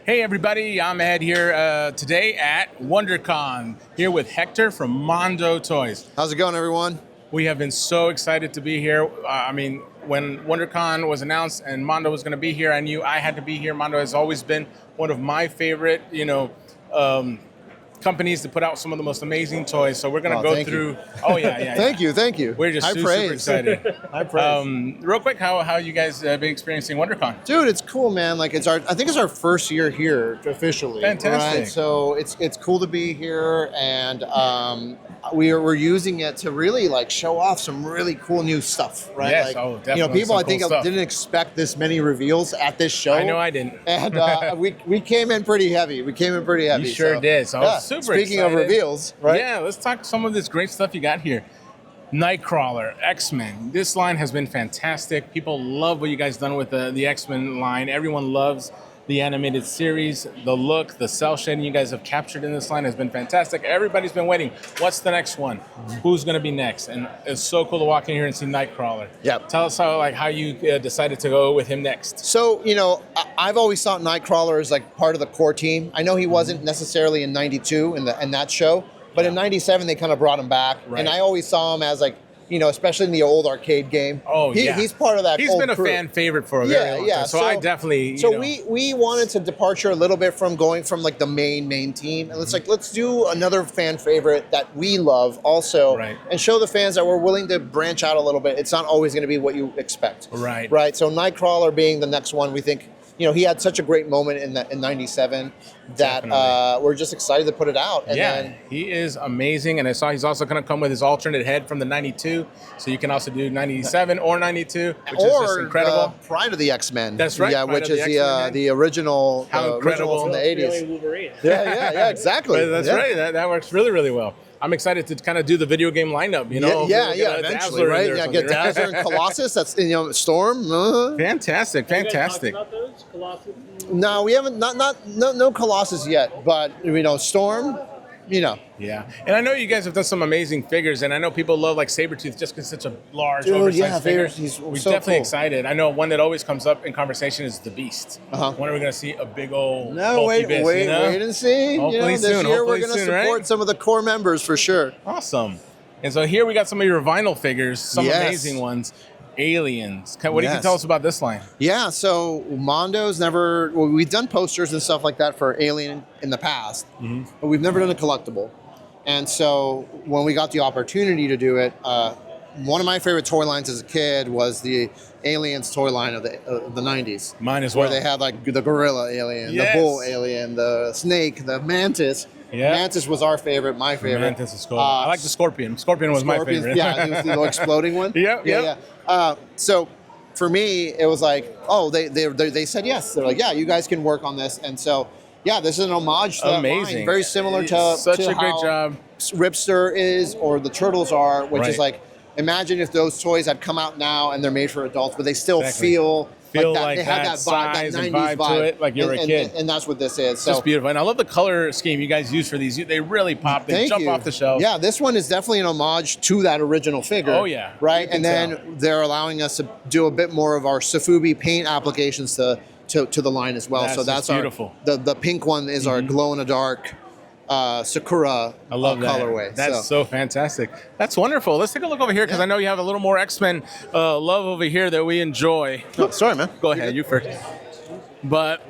Hey everybody, I'm Ed here today at WonderCon, here with Hector from Mondo Toys. How's it going, everyone? We have been so excited to be here. When WonderCon was announced and Mondo was going to be here, I knew I had to be here. Mondo has always been one of my favorite, companies to put out some of the most amazing toys. So we're going to go through. You. Oh yeah. Thank you. We're just super excited. High praise. Real quick, how you guys been experiencing WonderCon? Dude, it's cool, man. Like I think it's our first year here officially. Fantastic. Right? So it's cool to be here, and we're using it to really like show off some really cool new stuff, right? Yes, like, definitely. People I think didn't expect this many reveals at this show. I know I didn't. And we came in pretty heavy. You sure did. So I was super Speaking excited. of reveals, right? Yeah, let's talk some of this great stuff you got here. Nightcrawler, X-Men. This line has been fantastic. People love what you guys done with the X-Men line. Everyone loves the animated series. The look, the cell shading you guys have captured in this line has been fantastic. Everybody's been waiting. What's the next one? Who's going to be next? And it's so cool to walk in here and see Nightcrawler. Yep. Tell us how you decided to go with him next. So, I've always thought Nightcrawler is like part of the core team. I know he wasn't necessarily in 92 in that show, but in 97 they kind of brought him back. Right. And I always saw him as like, especially in the old arcade game. Oh, yeah. He's part of that He's old been a crew. fan favorite for a very long time. So I definitely, we wanted to departure a little bit from going from like the main team. And let's do another fan favorite that we love also. Right. And show the fans that we're willing to branch out a little bit. It's not always going to be what you expect. Right. Right. So Nightcrawler being the next one, we think, he had such a great moment in 97 that we're just excited to put it out. And then, he is amazing. And I saw he's also going to come with his alternate head from the 92. So you can also do 97 or 92, which is just incredible. Pride of the X-Men. That's right. Yeah, which is the original, incredible. from the 80s. Wolverine. Yeah, exactly. That's right. That works really, really well. I'm excited to kind of do the video game lineup, eventually, right? Yeah, get Dazzler and Colossus. That's Storm. Fantastic. Have you guys talked about those? Colossus? No, we haven't. No Colossus yet, but Storm. Yeah, and I know you guys have done some amazing figures, and I know people love like Sabretooth just because it's such a large, oversized figure. We're so definitely cool. excited. I know one that always comes up in conversation is the Beast. When are we going to see a big old wait Beast, wait and see. Hopefully this soon. year we're going to support right? some of the core members for sure. Awesome. And so here we got some of your vinyl figures, some amazing ones. Aliens. What do you tell us about this line? Yeah, so Mondo's we've done posters and stuff like that for Alien in the past, but we've never done a collectible. And so when we got the opportunity to do it, one of my favorite toy lines as a kid was the Aliens toy line of the 90s. Mine as well. Where they had like the gorilla alien, the bull alien, the snake, the mantis. Yeah. Mantis was our favorite, my favorite. Mantis is cool. I like the Scorpion. Scorpion was my favorite. Yeah, it was the little exploding one. Yeah. So for me, it was like, they said yes. They're like, yeah, you guys can work on this. And so, yeah, this is an homage to that line. Very similar to such to a great how job. Ripster is or the Turtles are, which is like, imagine if those toys had come out now and they're made for adults, but they still feel like they have that vibe, that 90s vibe to it, like you're a kid. And that's what this is. So just beautiful. And I love the color scheme you guys use for these. They really pop. They jump off the shelf. Yeah, this one is definitely an homage to that original figure. Oh, yeah. Right? And then they're allowing us to do a bit more of our Sofubi paint applications to the line as well. That's beautiful. The pink one is our glow-in-the-dark Sakura colorway. That's so fantastic. That's wonderful. Let's take a look over here because I know you have a little more X-Men love over here that we enjoy. Oh, sorry, man. Go ahead, you first. But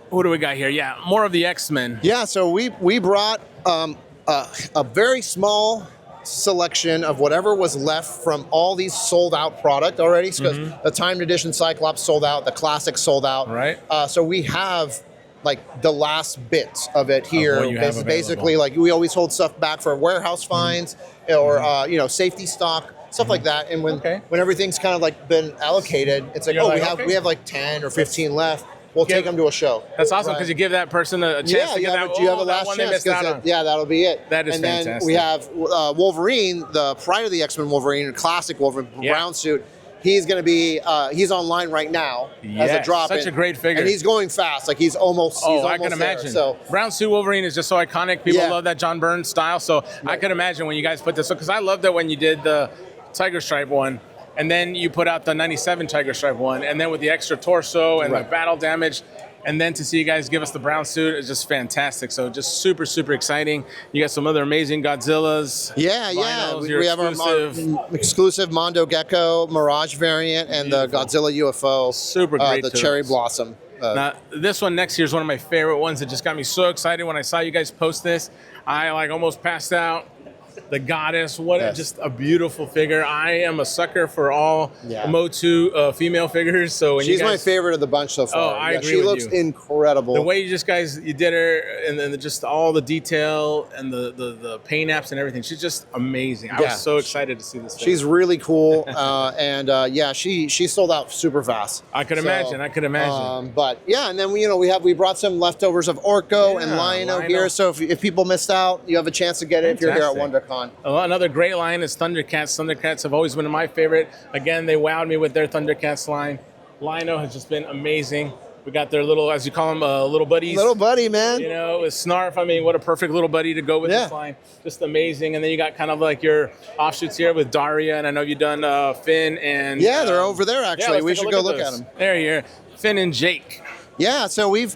what do we got here? Yeah, more of the X-Men. Yeah, so we brought a very small selection of whatever was left from all these sold out product already. Because the timed edition Cyclops sold out, the classic sold out. Right. So we have like the last bits of it here. Basically, like we always hold stuff back for warehouse finds or safety stock, stuff like that. And when everything's kind of like been allocated, it's like, we have like 10 or 15 left. We'll take them to a show. That's awesome because you give that person a chance to get that. You have a last chance. That'll be it. That is fantastic. And then we have Wolverine, the Pride of the X-Men Wolverine, classic Wolverine, brown suit. He's going to be, he's online right now as a drop-in. Such a great figure. And he's going fast. Like he's almost I can imagine. So Brown Suit Wolverine is just so iconic. People love that John Byrne style. So I can imagine when you guys put this, because I loved it when you did the Tiger Stripe one. And then you put out the 97 Tiger Stripe one. And then with the extra torso and the battle damage, And then to see you guys give us the brown suit is just fantastic. So just super, super exciting. You got some other amazing Godzillas. Yeah. Vinyls, We have our exclusive Mondo Gecko Mirage variant and the Godzilla UFO. Super great. The Cherry Blossom. Now, this one next year is one of my favorite ones. It just got me so excited when I saw you guys post this. I like almost passed out. The goddess, just a beautiful figure. I am a sucker for all MOTU female figures. So when she's my favorite of the bunch so far. I agree she with looks incredible. The way you did her, and then just all the detail and the paint apps and everything. She's just amazing. I was so excited to see this. She's really cool, she sold out super fast. I could imagine. But yeah, and then we brought some leftovers of Orko and Lion-O here. So if people missed out, you have a chance to get it if you're here at WonderCon. Another great line is Thundercats. Thundercats have always been my favorite. Again, they wowed me with their Thundercats line. Lion-O has just been amazing. We got their little, as you call them, little buddies. Little buddy, man. With Snarf. I mean, what a perfect little buddy to go with this line. Just amazing. And then you got kind of like your offshoots here with Daria, and I know you've done Finn and... Yeah, they're over there, actually. We should go look at them. There you are. Finn and Jake. Yeah, so we've...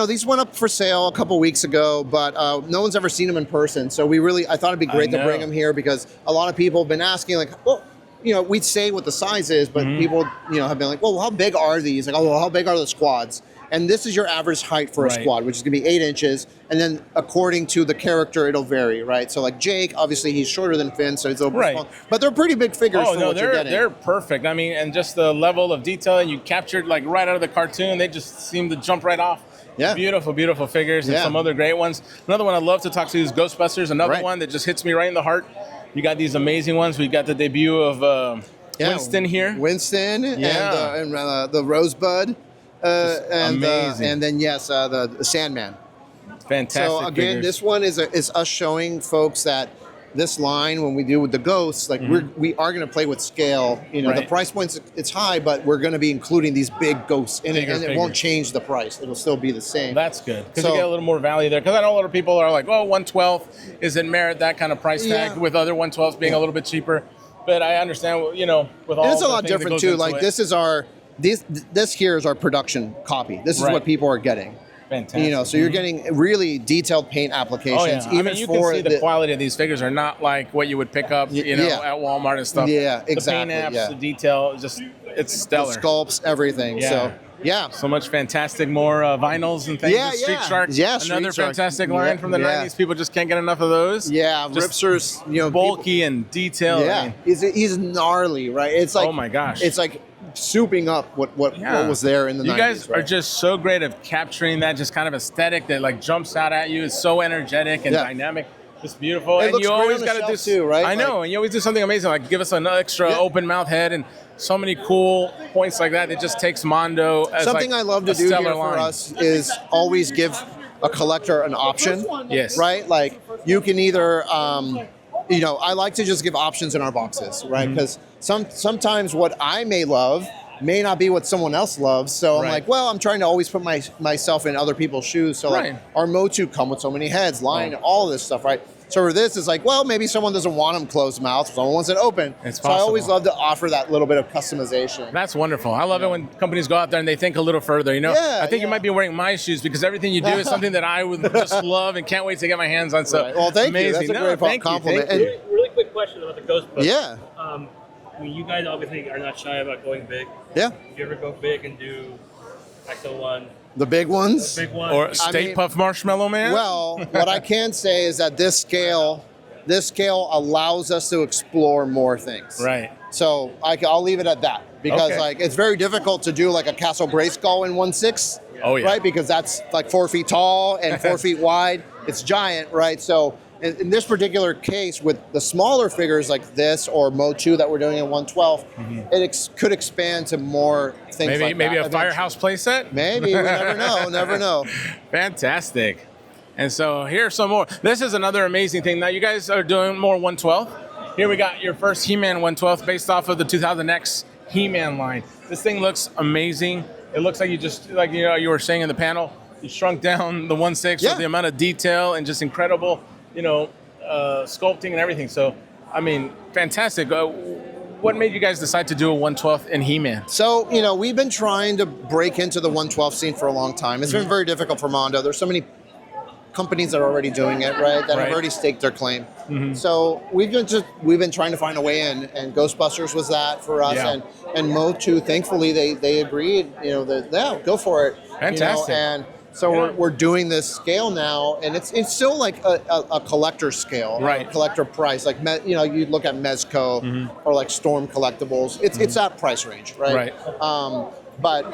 these went up for sale a couple weeks ago, but no one's ever seen them in person. So I thought it'd be great to bring them here because a lot of people have been asking, like, well, we'd say what the size is, but people, have been like, well, how big are these? Like, oh, well, how big are the squads? And this is your average height for a squad, which is going to be 8 inches. And then according to the character, it'll vary, right? So like Jake, obviously he's shorter than Finn, so he's a little bit small. But they're pretty big figures for what you're getting. They're perfect. I mean, and just the level of detail you captured like right out of the cartoon, they just seem to jump right off. Yeah. Beautiful, beautiful figures and some other great ones. Another one I'd love to talk to is Ghostbusters. Another one that just hits me right in the heart. You got these amazing ones. We got the debut of Winston here. Winston and the Rosebud. Amazing. And then, the Sandman. Fantastic. So, again, figures. this one is us showing folks that this line, when we do with the ghosts, like we are going to play with scale. The price point's it's high, but we're going to be including these big ghosts in it, and it won't change the price. It'll still be the same. That's good because you get a little more value there. Because I know a lot of people are like, "Oh, 1/12 is it merit that kind of price tag?" With other 1/12s being a little bit cheaper. But I understand, with all. And it's a lot different too. Like this here is our production copy. This is what people are getting. Fantastic. So you're getting really detailed paint applications. Oh, yeah. Even you can see the quality of these figures are not like what you would pick up, at Walmart and stuff. Yeah, exactly. The paint apps, the detail, it's stellar. The sculpts, everything. Yeah. So, so much fantastic, more vinyls and things. Yeah, Street Sharks, another fantastic line from the 90s. People just can't get enough of those. Yeah, Ripster's, bulky and detailed. Yeah, he's gnarly, right? It's like, oh my gosh. It's like souping up what was there in the 90s. You guys are just so great at capturing that just kind of aesthetic that like jumps out at you. It's so energetic and dynamic. It's beautiful. It looks you always got to do too, right? I know, and you always do something amazing, like give us an extra open mouth head and so many cool points like that. It just takes Mondo as something I love to do here for us is always give a collector an option. Yes. Right? Like you can either I like to just give options in our boxes, right? Because sometimes what I may love may not be what someone else loves. So I'm like, well, I'm trying to always put myself in other people's shoes. So like our MOTU come with so many heads, line, all of this stuff, right? So for this, it's like, well, maybe someone doesn't want them closed mouth. Someone wants it open. So I always love to offer that little bit of customization. That's wonderful. I love it when companies go out there and they think a little further. I think you might be wearing my shoes because everything you do is something that I would just love and can't wait to get my hands on. So well, thank you. That's a great compliment. Really quick question about the Ghostbusters. Yeah. I mean, you guys obviously are not shy about going big. Yeah. If you ever go big and do Ecto 1. The big ones? The big one. Or Stay Puft Marshmallow Man? Well, what I can say is that this scale allows us to explore more things. Right. So I'll leave it at that. Because it's very difficult to do like a Castle Grayskull in 1/6. Oh, yeah. Right? Because that's like 4 feet tall and 4 feet wide. It's giant, right? So in this particular case, with the smaller figures like this or MOTU that we're doing in 1/12, it could expand to more things like that. Maybe a Firehouse playset? Maybe. We never know. Fantastic. And so here's some more. This is another amazing thing. Now you guys are doing more 1/12. Here we got your first He-Man 1/12 based off of the 2000X He-Man line. This thing looks amazing. It looks like you just, like you were saying in the panel, you shrunk down the 1/6 with the amount of detail and just incredible, sculpting and everything. So, I mean, fantastic. what made you guys decide to do a 1/12 in He-Man? So, you know, we've been trying to break into the 112 scene for a long time. It's been very difficult for Mondo. There's so many companies that are already doing it, right? That have already staked their claim. So we've been trying to find a way in, and Ghostbusters was that for us, and MOTU. Thankfully, they agreed. You know, that yeah, go for it. Fantastic. You know, and so we're doing this scale now, and it's still like a collector scale, right? A collector price, like you know, you look at Mezco or like Storm Collectibles. It's that price range, right? But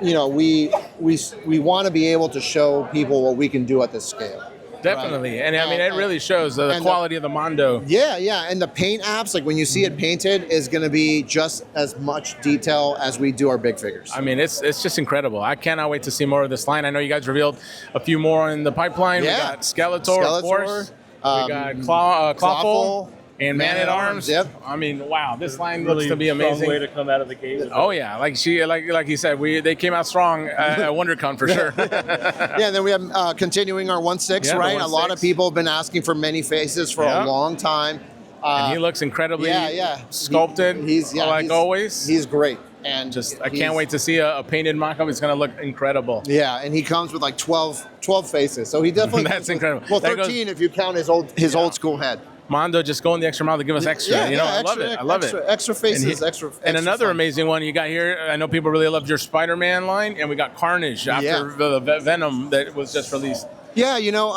you know, we want to be able to show people what we can do at this scale. Definitely, right? And I mean, it really shows the quality of the Mondo. Yeah, and the paint apps, like when you see it painted, is going to be just as much detail as we do our big figures. I mean, it's just incredible. I cannot wait to see more of this line. I know you guys revealed a few more in the pipeline. Yeah. We got Skeletor, of course. We got Clawful. And Man-at-Arms. Yep. I mean, wow, this line really looks to be amazing. Strong way to come out of the gate. Oh yeah, like you said, they came out strong at WonderCon for sure. Yeah, and then we have continuing our 1/6, right? A lot of people have been asking for many faces for a long time. And he looks incredibly sculpted. He's always. He's great. And I can't wait to see a painted mock-up. It's going to look incredible. Yeah, and he comes with like 12 faces. So he definitely That's incredible. Well, 13 if you count his old school head. Mondo just going the extra mile to give us extra. I love it. I love it. Extra faces, extra. And another fun. amazing one you got here. I know people really loved your Spider-Man line, and we got Carnage after the Venom that was just released. Yeah, you know,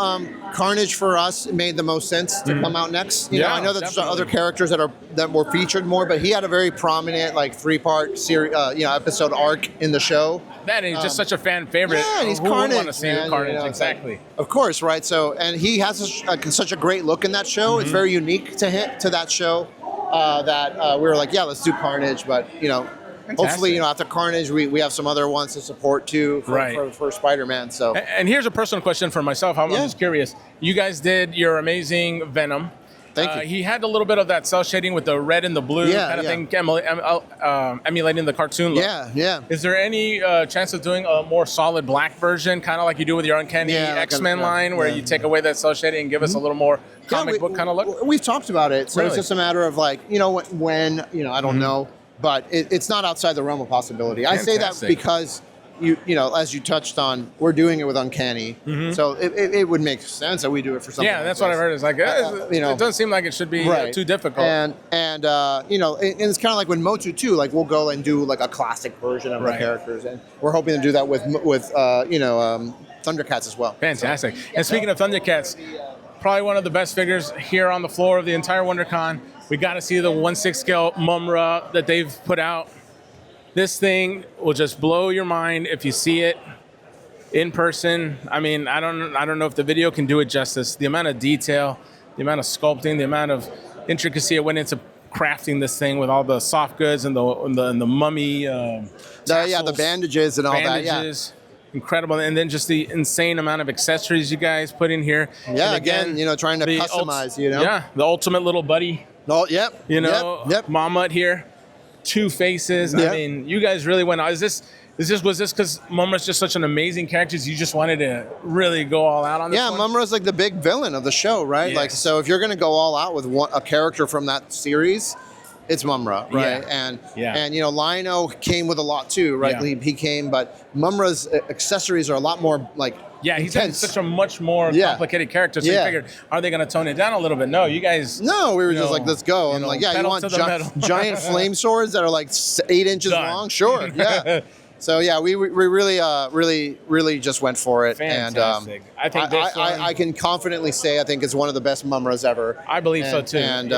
Carnage for us made the most sense to come out next. You know, I know that there's other characters that were featured more, but he had a very prominent like 3-part series, episode arc in the show. That and he's just such a fan favorite. Yeah, and he's Who Carnage. Want to see Carnage? You know, exactly. Of course, right? So, and he has such a great look in that show. It's very unique to that show. That we were like, yeah, let's do Carnage. But you know, hopefully, you know, after Carnage, we have some other ones to support too for Spider-Man. So, and here's a personal question for myself. I'm just curious. You guys did your amazing Venom. Thank you. He had a little bit of that cell shading with the red and the blue kind of thing, emulating the cartoon look. Yeah. Is there any chance of doing a more solid black version, kind of like you do with your Uncanny X-Men line, where you take away that cell shading and give us a little more comic book kind of look? We've talked about it, so it's just a matter of like, you know, when you know, I don't know, but it's not outside the realm of possibility. Fantastic. I say that because you know, as you touched on, we're doing it with Uncanny, so it would make sense that we do it for something. Yeah, that's what I've heard. It's like you know, it doesn't seem like it should be too difficult. And you know, and it's kind of like when MOTU too. Like we'll go and do like a classic version of the characters, and we're hoping to do that with Thundercats as well. Fantastic. And speaking of Thundercats, probably one of the best figures here on the floor of the entire WonderCon. We got to see the 1/6 scale Mumm-ra that they've put out. This thing will just blow your mind if you see it in person. I mean, I don't know if the video can do it justice. The amount of detail, the amount of sculpting, the amount of intricacy it went into crafting this thing with all the soft goods and the mummy tassels, the bandages and all that. Yeah. Incredible. And then just the insane amount of accessories you guys put in here. Yeah, again, you know, trying to customize, you know. Yeah, the ultimate little buddy. Oh, yep. You know, Mammut here. 2 faces. I mean, you guys really went out. Was this because Mumm-ra's just such an amazing character? You just wanted to really go all out on this one? Mumm-ra's like the big villain of the show, right? Yes. Like, so if you're going to go all out with a character from that series, it's Mumm-ra, right? And you know, Lino came with a lot too, right? He came, but Mumm-ra's accessories are a lot more like he's such a much more complicated character. So you figured, are they going to tone it down a little bit? No, you guys. No, we were just like, let's go. I'm like, you want giant flame swords that are like 8 inches long? Sure, yeah. So we really just went for it. Fantastic. And I think I can confidently say I think it's one of the best Mumm-ras ever. I believe so too. And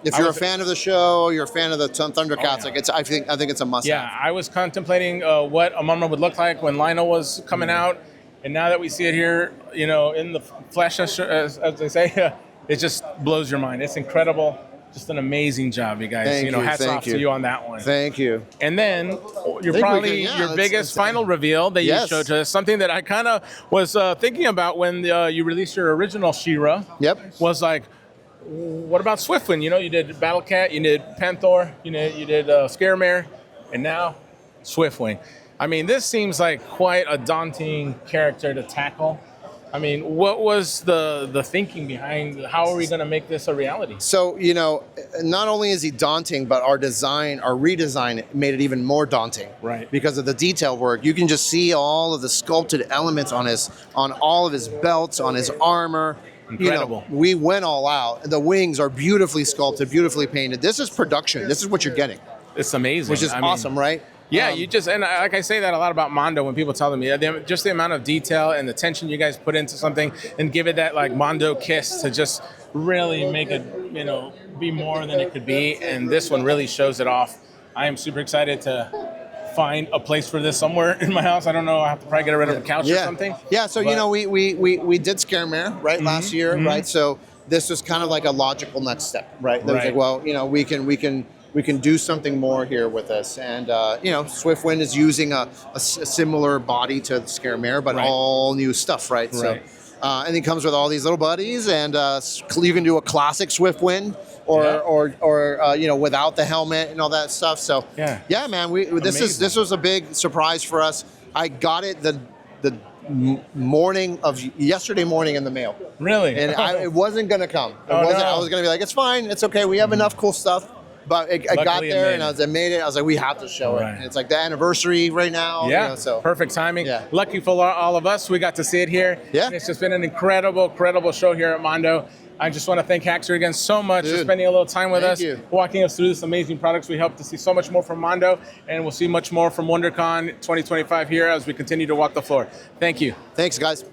if you're a fan of the show, you're a fan of the Thundercats, like I think it's a must-have. Yeah, I was contemplating what a Mumm-ra would look like when Lino was coming out. And now that we see it here, you know, in the flesh, as they say, it just blows your mind. It's incredible. Just an amazing job, you guys. Hats off to you on that one. Thank you. And then your biggest final reveal that you showed to us, something that I kind of was thinking about when you released your original She-Ra. Yep. Was like, what about Swiftwind? You know, you did Battle Cat, you did Panther, you did Scaremare, and now Swiftwing. I mean, this seems like quite a daunting character to tackle. I mean, what was the thinking behind how are we going to make this a reality? So, you know, not only is he daunting, but our redesign made it even more daunting. Right. Because of the detail work. You can just see all of the sculpted elements on all of his belts, on his armor. Incredible. You know, we went all out. The wings are beautifully sculpted, beautifully painted. This is production. This is what you're getting. It's amazing. Which is awesome, right? Yeah, like I say that a lot about Mondo when people tell me, just the amount of detail and the attention you guys put into something and give it that like Mondo kiss to just really make it, you know, be more than it could be. And this one really shows it off. I am super excited to find a place for this somewhere in my house. I don't know. I have to probably get rid of a couch or something. Yeah. So, you know, we did Scare Mare, right, last year, right? So this was kind of like a logical next step, right? That was like, well, you know, we can do something more here with this. And, you know, Swiftwind is using a similar body to Scare Mare, but all new stuff, right? So, and it comes with all these little buddies, and you can do a classic Swiftwind or you know, without the helmet and all that stuff. So, yeah, man, this was a big surprise for us. I got it the yesterday morning in the mail. Really? And it wasn't going to come. I was going to be like, it's fine. It's okay. We have enough cool stuff. But I got there and I made it. I was like, we have to show it. And it's like the anniversary right now. Yeah, you know, so perfect timing. Yeah. Lucky for all of us, we got to see it here. Yeah. And it's just been an incredible show here at Mondo. I just want to thank Hector again so much for spending a little time with us, walking us through this amazing products. We hope to see so much more from Mondo, and we'll see much more from WonderCon 2025 here as we continue to walk the floor. Thank you. Thanks, guys.